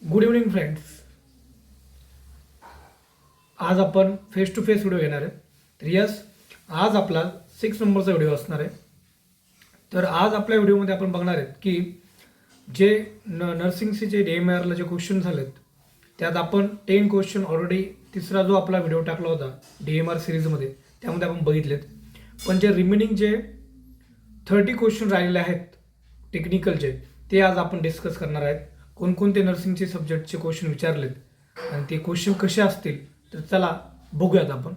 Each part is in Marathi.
Good evening friends. आज आपण फेस टू फेस व्हिडिओ घेणार आहे. तर यस, आज आपला 6 नंबरचा व्हिडिओ असणार आहे. तर आज आपल्या व्हिडिओमध्ये आपण बघणार आहेत की जे नर्सिंगचे जे DMRला जे क्वेश्चन झालेत त्यात आपण 10 क्वेश्चन ऑलरेडी तिसरा जो आपला व्हिडिओ टाकला होता DMR सिरीजमध्ये त्यामध्ये आपण बघितलेत. पण जे रिमेनिंग जे 30 क्वेश्चन राहिलेले आहेत टेक्निकलचे ते आज आपण डिस्कस करणार आहेत. कोणकोणते नर्सिंगचे सब्जेक्टचे क्वेश्चन विचारलेत आणि ते क्वेश्चन कसे असतील तर चला बघूयात आपण.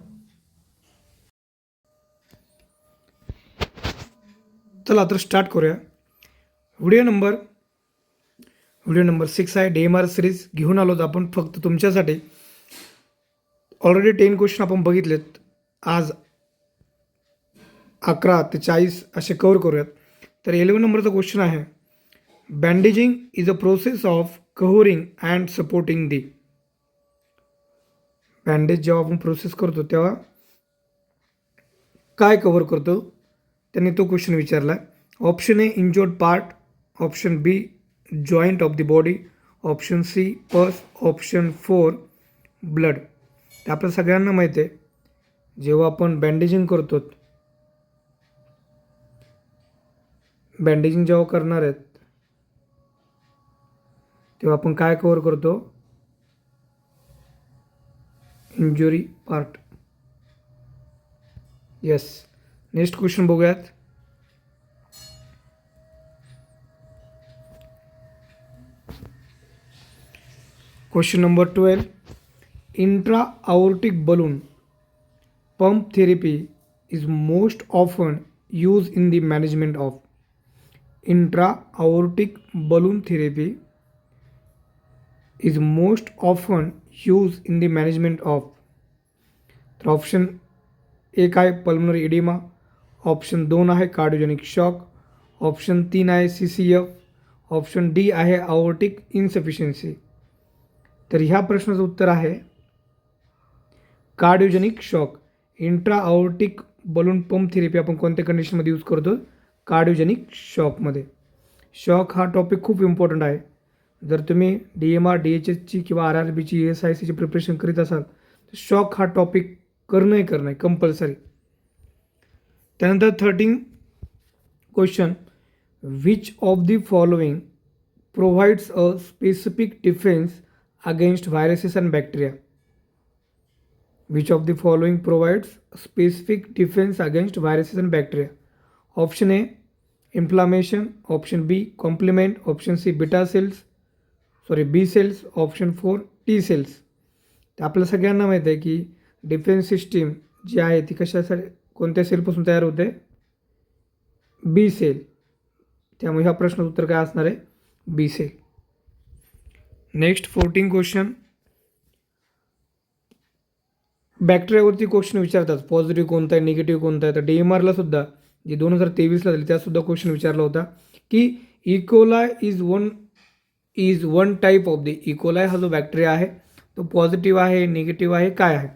चला तर स्टार्ट करूया. व्हिडिओ नंबर 6 आहे. DMR सिरीज घेऊन आलो आपण फक्त तुमच्यासाठी. ऑलरेडी 10 क्वेश्चन आपण बघितलेत. आज 11 ते 40 असे कव्हर करूयात. तर 11 नंबरचा क्वेश्चन आहे, bandaging is a process of covering and supporting the. Bandage जेव्हा आपण प्रोसेस करतो तेव्हा काय कव्हर करतो त्यांनी तो क्वेश्चन विचारला. Option A injured part, option B joint of the body, option C pus, option 4 blood. तर आपल्या सगळ्यांना माहिती आहे जेव्हा आपण बँडेजिंग करतो, बँडेजिंग जेव्हा करणार आहेत तेव्हा आपण काय कव्हर करतो, injury part. Yes. Next question बघूयात. Question number 12, intra aortic balloon pump therapy is most often used in the management of. Intra aortic balloon therapy is most often used in the management of. तर ऑप्शन 1 आहे पल्मनरी एडिमा, ऑप्शन 2 आहे कार्डिओजेनिक शॉक, ऑप्शन 3 आहे CCF, ऑप्शन डी आहे aortic इन्सफिशियन्सी. तर ह्या प्रश्नाचं उत्तर आहे cardiogenic shock. Intra aortic balloon pump therapy आपण कोणत्या कंडिशनमध्ये यूज करतो, कार्डिओजेनिक शॉकमध्ये. शॉक हा टॉपिक खूप इम्पॉर्टंट आहे. जर तुम्ही DMR DHSची किंवा RRBची ESICची प्रिपरेशन करीत असाल तर शॉक हा टॉपिक करणं कंपल्सरी. त्यानंतर 13 question, which of the following provides a specific defence against viruses and bacteria. Which of the following provides specific defence against viruses and bacteria. Option A inflammation, option B complement, option C B cells, option 4 T cells. तर आपल्या सगळ्यांना माहिती आहे की डिफेन्स सिस्टीम जी आहे ती कशासाठी कोणत्या सेलपासून तयार होते, बी सेल. त्यामुळे ह्या प्रश्नाचं उत्तर काय असणार आहे, बी सेल. नेक्स्ट 14 क्वेश्चन, बॅक्टेरियावरती क्वेश्चन विचारतात. पॉझिटिव्ह कोणता आहे, निगेटिव्ह कोणता आहे. तर DMRला सुद्धा जे 2023ला झाली त्यासुद्धा क्वेश्चन विचारला होता की E coli is one type of the. E coli हा जो बॅक्टेरिया आहे तो पॉझिटिव्ह आहे, निगेटिव्ह आहे, काय आहे.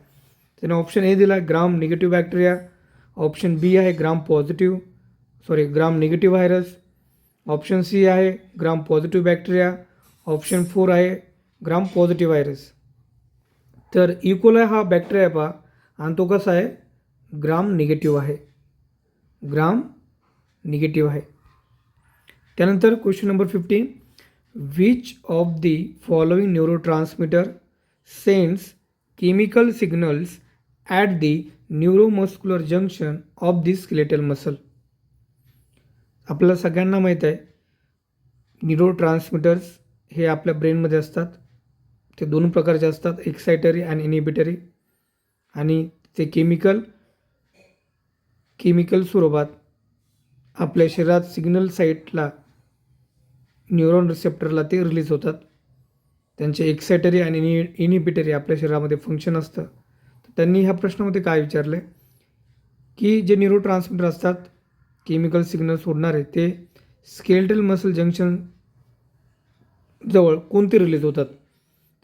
त्याने ऑप्शन ए दिला ग्राम निगेटिव्ह बॅक्टेरिया, ऑप्शन बी आहे ग्राम निगेटिव्ह व्हायरस, ऑप्शन सी आहे ग्राम पॉझिटिव्ह बॅक्टेरिया, ऑप्शन 4 आहे ग्राम पॉझिटिव्ह व्हायरस. तर इकोलाय हा बॅक्टेरिया पहा आणि तो कसा आहे, ग्राम निगेटिव्ह आहे. त्यानंतर question number 15, which of the following neurotransmitter sends chemical signals at the neuromuscular junction of the skeletal muscle. आपल्याला सगळ्यांना माहीत आहे न्यूरोट्रान्समीटर्स हे आपल्या ब्रेनमध्ये असतात. ते 2 प्रकारचे असतात, एक्सायटरी आणि इनिबिटरी. आणि ते केमिकल स्वरूपात आपल्या शरीरात सिग्नल साईटला न्यूरॉन रिसेप्टरला ते रिलीज होतात. त्यांचे एक्सायटरी आणि इनिबिटरी आपल्या शरीरामध्ये फंक्शन असतं. तर त्यांनी ह्या प्रश्नामध्ये काय विचारलं की जे न्यूरो ट्रान्समीटर असतात केमिकल सिग्नल सोडणारे ते स्केलेटल मसल जंक्शन जवळ कोणते रिलीज होतात.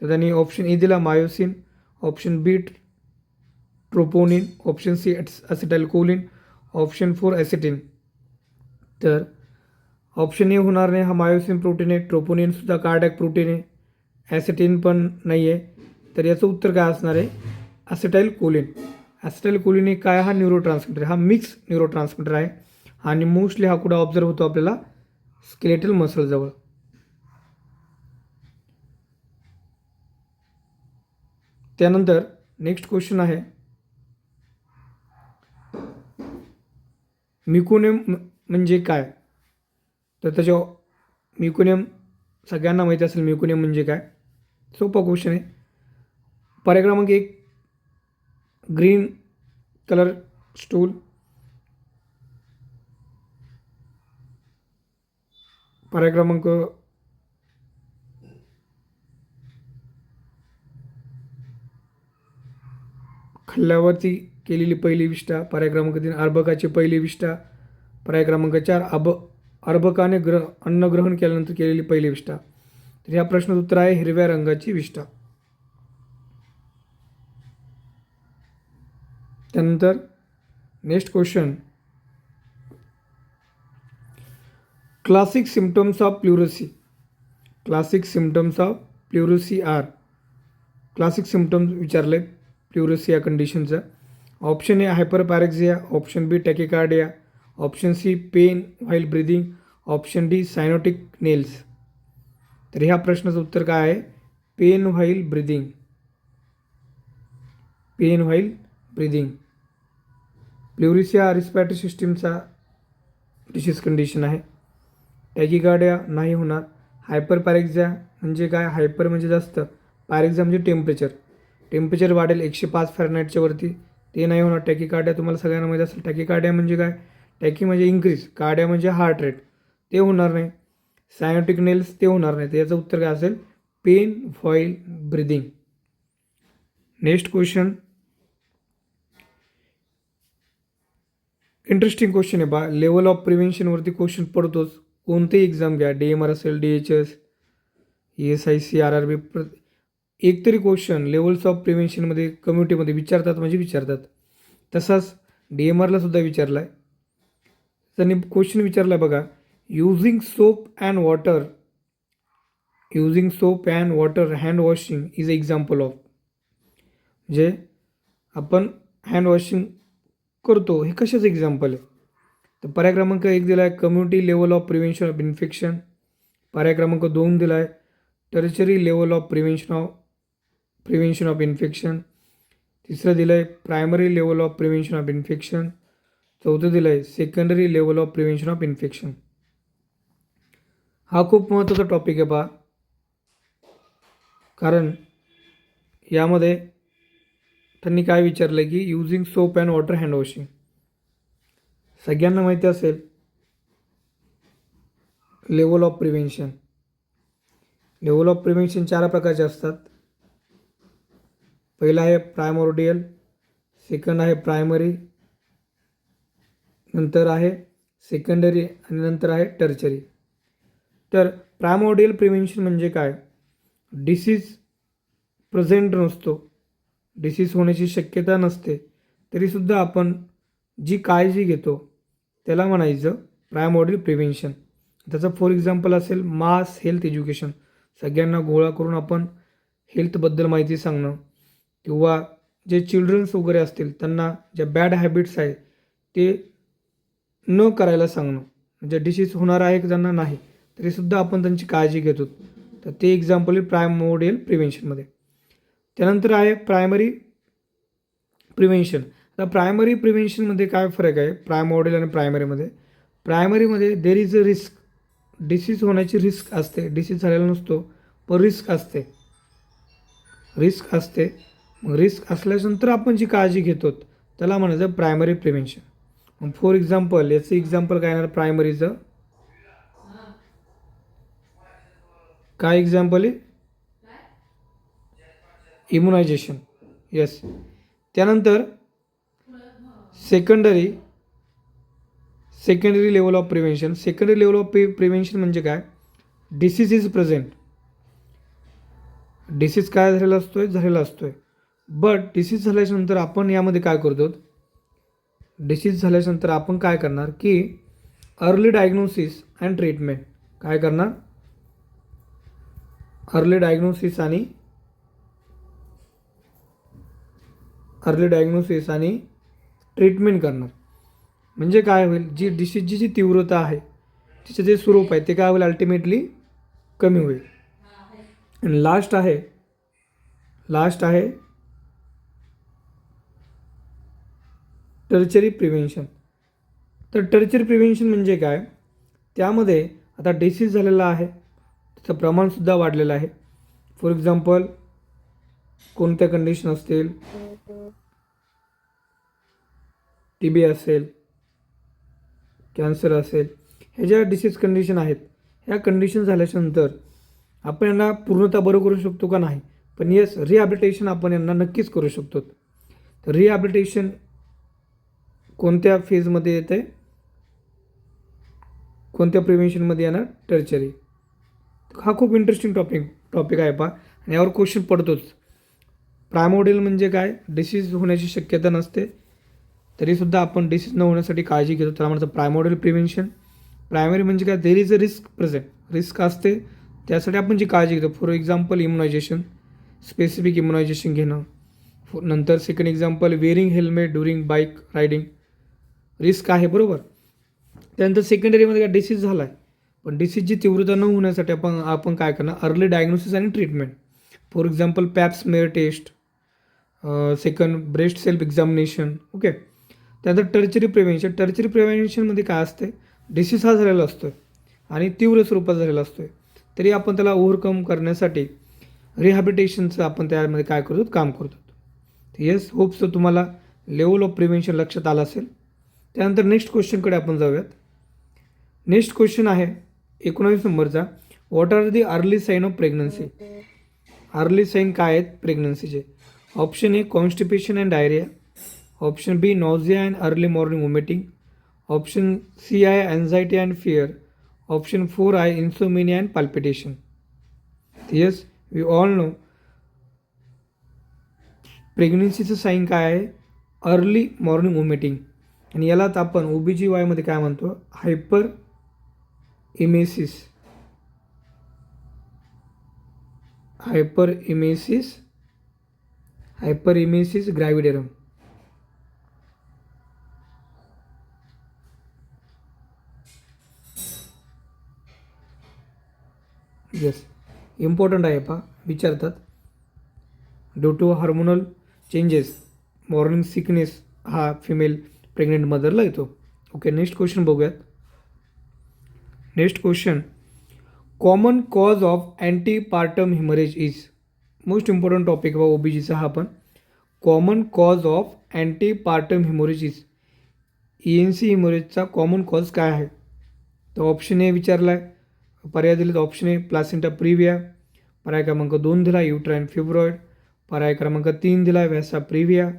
तर त्यांनी ऑप्शन ए दिला मायोसिन, ऑप्शन बी ट्रोपोनिन, ऑप्शन सी ॲसिटाइलकोलिन, ऑप्शन 4 ॲसिटिन. तर ऑप्शन ए होणार नाही, हा मायोसिन प्रोटीन आहे. ट्रोपोनिनसुद्धा कार्डियक प्रोटीन आहे. ॲसेटिन पण नाही आहे. तर याचं उत्तर काय असणार आहे? ॲसिटाइल कोलिन. ॲसिटाइल कोलिन हे काय? हा न्यूरोट्रान्समीटर, हा मिक्स न्यूरोट्रान्समीटर आहे आणि मोस्टली हा कुठं ऑब्झर्व होतो? आपल्याला स्केलेटल मसलजवळ. त्यानंतर नेक्स्ट क्वेश्चन आहे, म्युकोनियम म्हणजे काय? तर त्याच्या म्युकोनियम सगळ्यांना माहिती असेल म्युकोनियम म्हणजे काय. सोपा क्वेश्चन आहे. पर्याय क्रमांक 1 ग्रीन कलर स्टूल. पर्याय क्रमांक खाल्ल्यावरती केलेली पहिली विष्ठा. पर्याय क्रमांक 3 अर्भकाची पहिली विष्ठा. पर्याय क्रमांक 4 अर्भकाने अन्न ग्रहण केल्यानंतर केलेली पहिली विष्ठा. तर ह्या प्रश्नाचं उत्तर आहे हिरव्या रंगाची विष्ठा. त्यानंतर next question, classic symptoms of pleurisy. Classic symptoms of pleurisy are. Classic symptoms विचारले प्लुरसी या कंडिशनचं. Option A hyperpyrexia, option B tachycardia, option C pain while breathing, option D cyanotic nails. तर ह्या प्रश्नाचं उत्तर काय आहे? Pain while breathing. Pain while breathing. Pleurisy हा रिस्पिरेटरी सिस्टीमचा डिसीज कंडिशन आहे. टॅकिकार्डिया नाही होणार. हायपरपॅरेक्झिया म्हणजे काय? हायपर म्हणजे जास्त, पॅरेक्झिया म्हणजे टेम्परेचर वाढेल 105 फॅरनहाईटच्या वरती, ते नाही होणार. टॅकिकार्डिया तुम्हाला सगळ्यांना माहीत असेल. टॅकिकार्डिया म्हणजे काय? टॅकी म्हणजे इन्क्रीज, कार्डिया म्हणजे हार्ट रेट, ते होणार नाही. सायनोटिक नेल्स ते होणार नाही. तर याचं उत्तर काय असेल? Pain while breathing. Next question, interesting question आहे बा. लेवल ऑफ प्रिव्हेन्शनवरती क्वेश्चन पडतोच. कोणतेही एक्झाम घ्या, DMR असेल, DHS, ESIC, RRB, एक तरी क्वेश्चन लेवल्स ऑफ प्रिव्हेन्शनमध्ये कम्युनिटीमध्ये विचारतात म्हणजे विचारतात. तसाच DMRला सुद्धा विचारला आहे. त्यांनी क्वेश्चन विचारला आहे बघा, using soap and water hand washing is example of. म्हणजे आपण हँड वॉशिंग करतो, हे कशाचं एक्झाम्पल आहे? तर पर्याय क्रमांक 1 दिला आहे community level of prevention of infection. पर्याय क्रमांक 2 दिला आहे tertiary level of prevention of infection. तिसरं दिलं आहे primary level of prevention of infection. चौथं दिलं आहे secondary level of prevention of infection. हा खूप महत्त्वाचा टॉपिक आहे पहा, कारण यामध्ये त्यांनी काय विचारलं की using soap and water hand washing. सगळ्यांना माहिती असेल level of prevention. Level of prevention 4 प्रकारचे असतात. पहिला आहे प्रायमोर्डियल, सेकंड आहे प्रायमरी, नंतर आहे सेकंडरी आणि नंतर आहे टर्चरी. तर प्रायमोर्डियल प्रिव्हेन्शन म्हणजे काय? डिसीज प्रेझेंट नसतो, डिसीज होण्याची शक्यता नसते, तरीसुद्धा आपण जी काळजी घेतो त्याला म्हणायचं प्रायमोर्डियल प्रिव्हेन्शन. त्याचं फॉर एक्झाम्पल असेल मास हेल्थ एज्युकेशन. सगळ्यांना गोळा करून आपण हेल्थबद्दल माहिती सांगणं, किंवा जे चिल्ड्रन्स वगैरे असतील त्यांना ज्या बॅड हॅबिट्स आहेत ते न करायला सांगणं. म्हणजे डिसीज होणार आहे की त्यांना नाही, तरीसुद्धा आपण त्यांची काळजी घेतो. तर ते एक्झाम्पल आहे प्रायमोर्डियल प्रिव्हेन्शनमध्ये. त्यानंतर आहे प्रायमरी प्रिव्हेन्शन. आता प्रायमरी प्रिव्हेन्शनमध्ये काय फरक आहे प्रायमोर्डियल आणि प्रायमरीमध्ये? प्रायमरीमध्ये there is a risk, disease होण्याची रिस्क असते, डिसीज झालेला नसतो पण रिस्क असते. मग रिस्क असल्यानंतर आपण जी काळजी घेतो त्याला म्हणायचं प्रायमरी प्रिव्हेन्शन. मग फॉर एक्झाम्पल याचं एक्झाम्पल काय येणार प्रायमरीचं? काय एक्झाम्पल आहे? इम्युनायझेशन. येस. त्यानंतर secondary level of prevention. Secondary level of prevention म्हणजे काय? डिसीज इज प्रेझेंट, डिसीज काय झालेला असतोय, बट डिसीज झाल्याच्यानंतर आपण यामध्ये काय करतो? डिसीज झाल्याच्यानंतर आपण काय करणार की अर्ली डायग्नोसिस अँड ट्रीटमेंट. काय करणार? अर्ली डायग्नोसिस आणि ट्रीटमेंट करणार. म्हणजे काय होईल, जी डिसीजची जी तीव्रता आहे तिचं जे स्वरूप आहे ते काय होईल, अल्टिमेटली कमी होईल. आणि लास्ट आहे टर्चरी प्रिव्हेन्शन. तर टर्चरी प्रिव्हेन्शन म्हणजे काय, त्यामध्ये आता डिसीज झालेला आहे, त्याचं प्रमाणसुद्धा वाढलेलं आहे. फॉर एक्झाम्पल कोणत्या कंडिशन असतील, TB असेल, कॅन्सर असेल, ह्या ज्या डिसीज कंडिशन आहेत, ह्या कंडिशन झाल्याच्यानंतर आपण यांना पूर्णतः बरं करू शकतो का नाही, पण येस, रिहॅबिलिटेशन आपण यांना नक्कीच करू शकतो. तर रिहॅबिलिटेशन कोणत्या फेजमध्ये येतं आहे, कोणत्या प्रिव्हेन्शनमध्ये येणार, टर्चरी. हा खूप इंटरेस्टिंग टॉपिक आहे पहा, आणि यावर क्वेश्चन पडतोच. प्रायमोडियल म्हणजे काय, डिसीज होण्याची शक्यता नसते तरीसुद्धा आपण डिसीज न होण्यासाठी काळजी घेतो, त्याला म्हणतं प्रायमोडियल प्रिव्हेन्शन. प्रायमरी म्हणजे काय, देर is a risk present, risk असते त्यासाठी आपण जी काळजी घेतो. For example immunisation, specific immunisation घेणं. नंतर second example wearing helmet during bike riding, risk आहे, बरोबर. त्यानंतर सेकंडरीमध्ये काय, डिसीज झाला आहे, पण डिसीजची तीव्रता न होण्यासाठी आपण काय करणार, अर्ली डायग्नोसिस आणि treatment. For example pap smear test, second breast self examination. Okay. त्यानंतर टर्चरी प्रिव्हेन्शनमध्ये काय असते, डिसीज हा झालेला असतो आहे आणि तीव्र स्वरूपात झालेला असतो आहे, तरी आपण त्याला ओव्हरकम करण्यासाठी रिहॅबिलिटेशनचं आपण त्यामध्ये काय करतो, काम करतो. येस, होप्स तुम्हाला लेवल ऑफ प्रिव्हेन्शन लक्षात आलं असेल. त्यानंतर नेक्स्ट क्वेश्चनकडे आपण जाऊयात. नेक्स्ट क्वेश्चन आहे 19 नंबरचा, what are the early sign of pregnancy. Early sign काय आहेत प्रेग्नन्सीचे. Option A constipation and diarrhoea, option B nausea and early morning vomiting, option C आहे अँझायटी अँड फिअर, ऑप्शन 4 आहे insomnia and palpitation. Yes, we all know प्रेग्नन्सीचं साईन काय आहे, अर्ली मॉर्निंग वॉमिटिंग, आणि यालाच आपण OBGY मध्ये काय म्हणतो, hyper emesis gravidarum. Yes, important आहे पहा, विचारतात. Due to hormonal changes morning sickness हा फिमेल प्रेग्नेंट मदरला येतो. ओके, नेक्स्ट क्वेश्चन बघूयात. Next question, common cause of antepartum haemorrhage is. Most important topic बा OBGचा हा पण. Common cause of antepartum haemorrhage is, ENC हिमोरेजचा कॉमन कॉज काय आहे. तर ऑप्शन ए विचारला आहे, पर्याय दिलेत. ऑप्शन ए प्लासेंटा प्रिव्हिया, पर्याय क्रमांक 2 दिला युट्राइन फिब्रॉइड, पर्याय क्रमांक 3 दिला व्हॅसा प्रिव्हिया,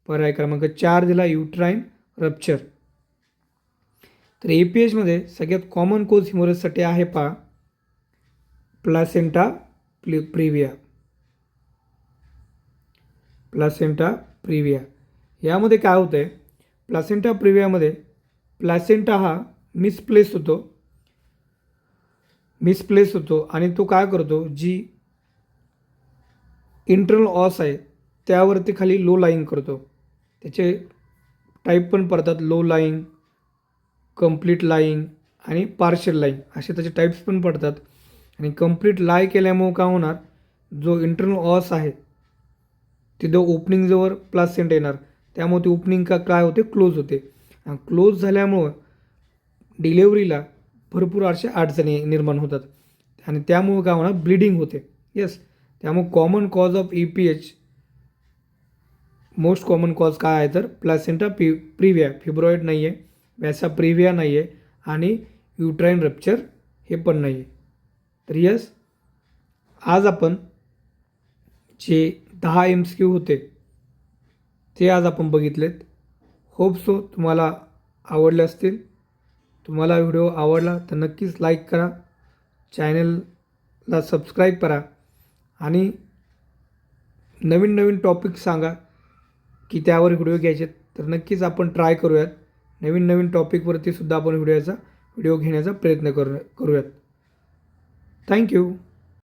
पर्याय क्रमांक 4 दिला युट्राइन रप्चर. तर APHमध्ये सगळ्यात कॉमन कॉज हिमोरेजसाठी आहे पहा प्लासेंटा प्रिव्हिया. यामध्ये काय होतं आहे, प्लासेंटा प्रिव्हियामध्ये प्लासेंटा हा मिसप्लेस होतो आणि तो काय करतो, जी इंटरनल ऑस आहे त्यावरती खाली लो लाईंग करतो. त्याचे टाईप पण पडतात, लो लाईंग, कंप्लीट लाईंग आणि पार्शियल लाईंग असे त्याचे टाईप्स पण पडतात. आणि कंप्लीट लाय केल्यामुळं काय होणार, जो इंटरनल ऑस आहे तिथं ओपनिंगजवळ प्लासेंटा येणार, त्यामुळे ती ओपनिंग काय होते, क्लोज होते. आणि क्लोज झाल्यामुळं डिलेवरीला भरपूर अशा अडचणी निर्माण होतात आणि त्यामुळं काय होणार, ब्लिडिंग होते. येस, त्यामुळे common cause of EPH, most common cause काय आहे तर प्लासेंटा प्रिव्हिया, फिब्रॉइड नाही आहे, व्हॅसा प्रिव्हिया नाही आहे आणि युट्राइन रप्चर हे पण नाही आहे. तर यस, आज आपण जे 10 MCQ होते ते आज आपण बघितलेत. होप सो तुम्हाला आवडले असतील. तुम्हाला व्हिडिओ आवडला तर नक्कीच लाईक करा, चॅनलला सबस्क्राईब करा आणि नवीन टॉपिक सांगा की त्यावर व्हिडिओ घ्यायचे, तर नक्कीच आपण ट्राय करूयात. नवीन टॉपिकवरती सुद्धा आपण व्हिडिओ घेण्याचा प्रयत्न करूयात. थँक्यू.